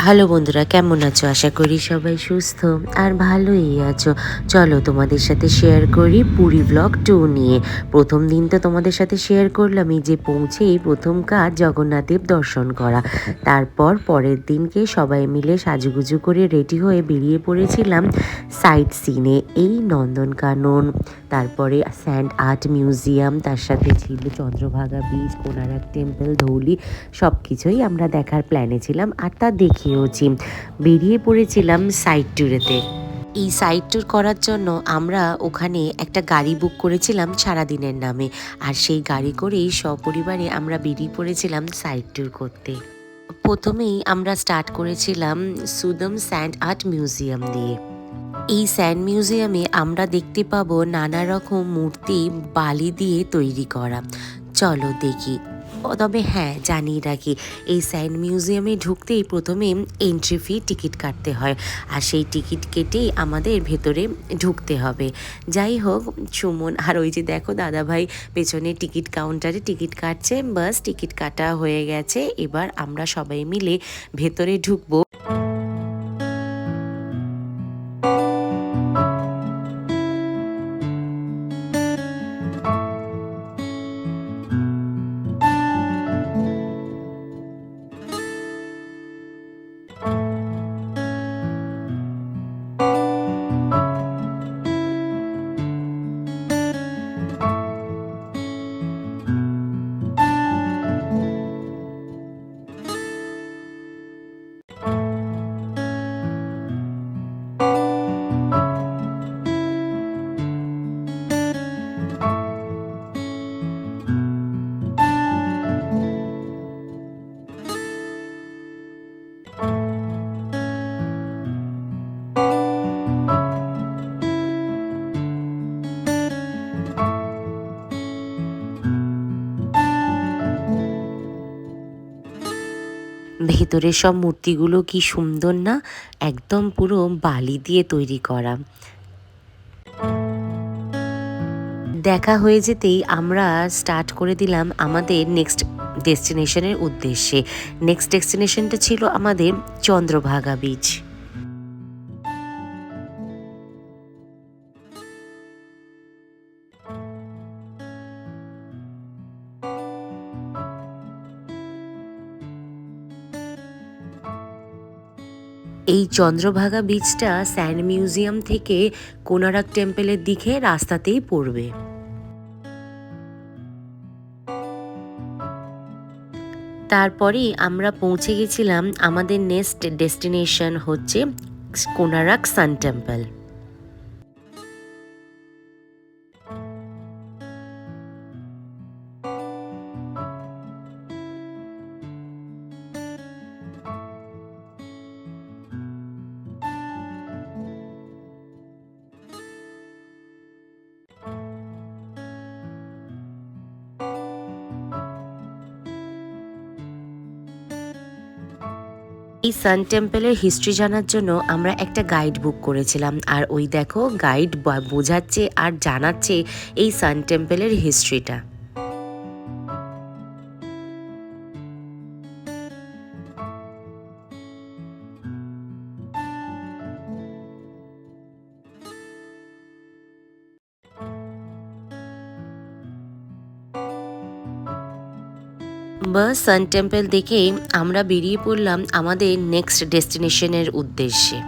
Hello বন্ধুরা, কেমন আছো? আশা করি সবাই সুস্থ আর ভালোই আছো। চলো তোমাদের সাথে শেয়ার করি পুরী ব্লগ 2 নিয়ে। প্রথম দিন তো তোমাদের সাথে শেয়ার করলামই যে পৌঁছেই প্রথম কাজ জগন্নাথদেব দর্শন করা। তারপর পরের দিনকে সবাই মিলে সাজুগুজু করে রেডি হয়ে বেরিয়ে পড়েছিলাম সাইট সিনে। এই নন্দনকানন, তারপরে স্যান্ড আর্ট মিউজিয়াম, তার সাথে ছিল চন্দ্রভাগা বিচ, কোনারক টেম্পল, ধৌলি, সব কিছুই আমরা দেখার প্ল্যানে ছিলাম আর তা দেখিয়েওছি। বেরিয়ে পড়েছিলাম সাইট ট্যুরেতে। এই সাইট ট্যুর করার জন্য আমরা ওখানে একটা গাড়ি বুক করেছিলাম সারাদিনের নামে, আর সেই গাড়ি করেই সপরিবারে আমরা বেরিয়ে পড়েছিলাম সাইট ট্যুর করতে। প্রথমেই আমরা স্টার্ট করেছিলাম সুদম স্যান্ড আর্ট মিউজিয়াম দিয়ে। এই স্যান্ড মিউজিয়ামে আমরা দেখতে পাবো নানা রকম মূর্তি বালি দিয়ে তৈরি করা। চলো দেখি। তবে হ্যাঁ, জানিয়ে রাখি, এই স্যান্ড মিউজিয়ামে ঢুকতেই প্রথমে এন্ট্রি ফি টিকিট কাটতে হয়, আর সেই টিকিট কেটেই আমাদের ভেতরে ঢুকতে হবে। যাই হোক, সুমন আর ওই যে দেখো দাদাভাই পেছনে টিকিট কাউন্টারে টিকিট কাটছে। বাস টিকিট কাটা হয়ে গেছে, এবার আমরা সবাই মিলে ভেতরে ঢুকবো। ভেতরের সব মূর্তিগুলো কি সুন্দর না, একদম পুরো বালি দিয়ে তৈরি করা। দেখা হয়ে যেতেই আমরা স্টার্ট করে দিলাম আমাদের নেক্সট ডেস্টিনেশনের উদ্দেশ্যে। নেক্সট ডেস্টিনেশনটা ছিল আমাদের চন্দ্রভাগা বিচ। এই চন্দ্রভাগা বিচটা স্যান্ড মিউজিয়াম থেকে কোনারক টেম্পলের দিকে রাস্তাতেই পড়বে। তারপরেই আমরা পৌঁছে গেছিলাম আমাদের নেক্সট ডেস্টিনেশন হচ্ছে কোনারক সান টেম্পল। এই সান টেম্পলের হিস্ট্রি জানার জন্য আমরা একটা গাইড বুক করেছিলাম, আর ওই দেখো গাইড বোঝাচ্ছে আর জানাচ্ছে এই সান টেম্পলের হিস্ট্রিটা। বাস সান টেম্পল দেখেই আমরা বেরিয়ে পড়লাম আমাদের নেক্সট ডেস্টিনেশনের উদ্দেশ্যে।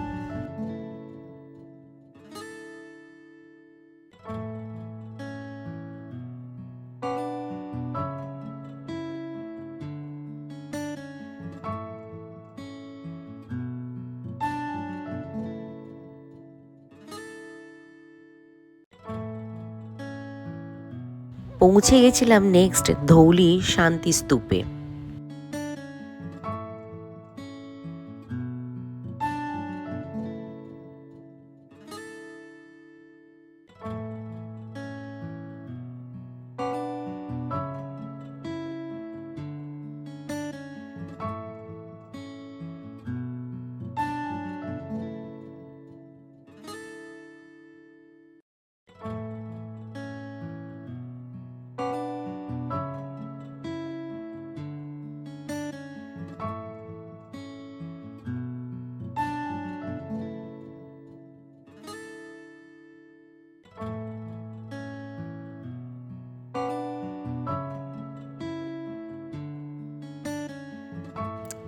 পৌঁছে গেছিলাম নেক্সট ধৌলি শান্তি স্তূপে।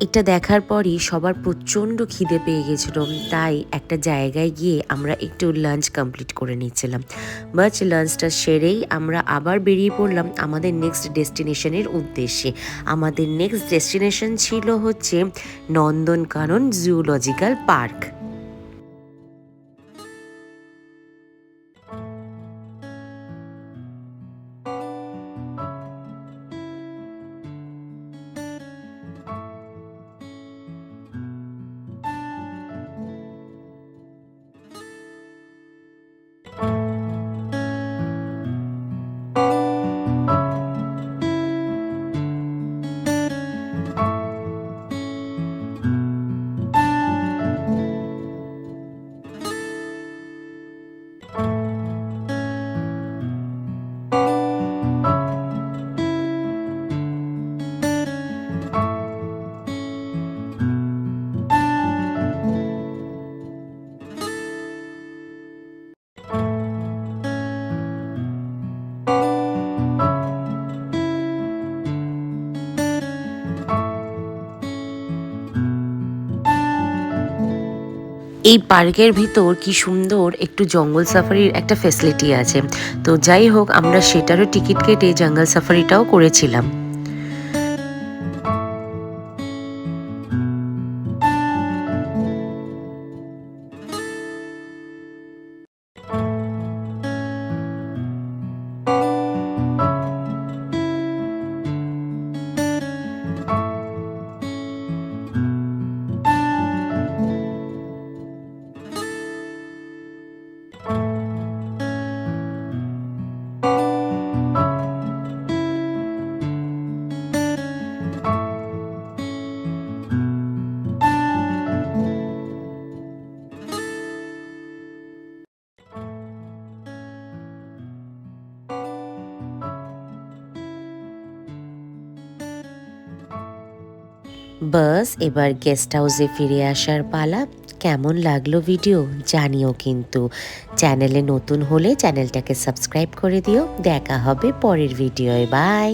এটা দেখার পরই সবার প্রচণ্ড খিদে পেয়ে গেছিলো, তাই একটা জায়গায় গিয়ে আমরা একটু লাঞ্চ কমপ্লিট করে নিচ্ছিলাম। বাট লাঞ্চটা সেরেই আমরা আবার বেরিয়ে পড়লাম আমাদের নেক্সট ডেস্টিনেশনের উদ্দেশ্যে। আমাদের নেক্সট ডেস্টিনেশন ছিল হচ্ছে নন্দনকানন জুলজিক্যাল পার্ক। এই পার্কের ভিতর কি সুন্দর একটু জঙ্গল সাফারির একটা ফ্যাসিলিটি আছে। তো যাই হোক, আমরা সেটারও টিকিট কেটে জঙ্গল সাফারিটাও করেছিলাম। বাস এবার গেস্ট হাউসে ফিরে আসার পালা। কেমন লাগলো ভিডিও জানিও, কিন্তু চ্যানেলে নতুন হলে চ্যানেলটাকে সাবস্ক্রাইব করে দিও। দেখা হবে পরের ভিডিওয়। বাই।